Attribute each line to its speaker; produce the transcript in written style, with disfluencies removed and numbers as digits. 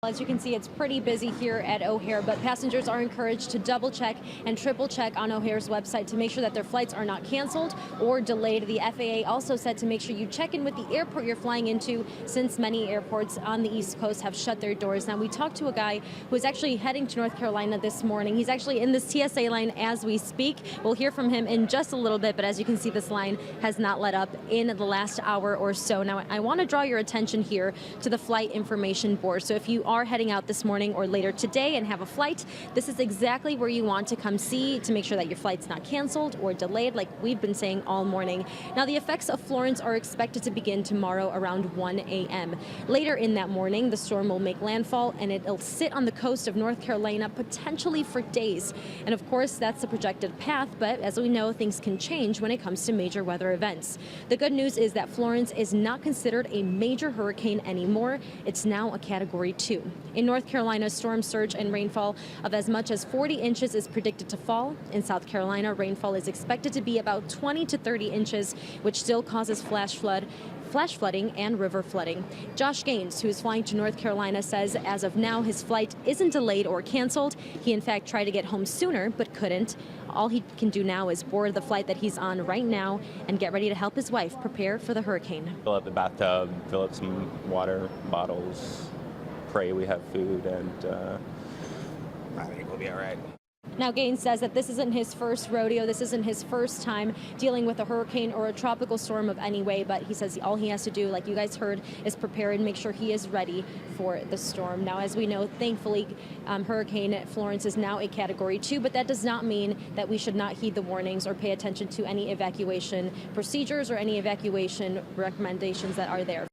Speaker 1: As you can see, it's pretty busy here at O'Hare, but passengers are encouraged to double check and triple check on O'Hare's website to make sure that their flights are not canceled or delayed. The FAA also said to make sure you check in with the airport you're flying into, since many airports on the East Coast have shut their doors. Now, we talked to a guy who is actually heading to North Carolina this morning. He's actually in this TSA line as we speak. We'll hear from him in just a little bit, but as you can see, this line has not let up in the last hour or so. Now, I want to draw your attention here to the flight information board. So if you are heading out this morning or later today and have a flight, this is exactly where you want to come see to make sure that your flight's not canceled or delayed, like we've been saying all morning. Now, the effects of Florence are expected to begin tomorrow around 1 a.m. Later in that morning, the storm will make landfall and it'll sit on the coast of North Carolina potentially for days. And of course, that's the projected path, but as we know, things can change when it comes to major weather events. The good news is that Florence is not considered a major hurricane anymore. It's now a Category 2. In North Carolina, storm surge and rainfall of as much as 40 inches is predicted to fall. In South Carolina, rainfall is expected to be about 20 to 30 inches, which still causes flash flooding and river flooding. Josh Gaines, who is flying to North Carolina, says as of now his flight isn't delayed or canceled. He in fact tried to get home sooner but couldn't. All he can do now is board the flight that he's on right now and get ready to help his wife prepare for the hurricane.
Speaker 2: Fill up the bathtub, fill up some water bottles, pray we have food, and I think we'll be all right.
Speaker 1: Now, Gaines says that this isn't his first rodeo. This isn't his first time dealing with a hurricane or a tropical storm of any way, but he says all he has to do, like you guys heard, is prepare and make sure he is ready for the storm. Now, as we know, thankfully, Hurricane Florence is now a Category 2, but that does not mean that we should not heed the warnings or pay attention to any evacuation procedures or any evacuation recommendations that are there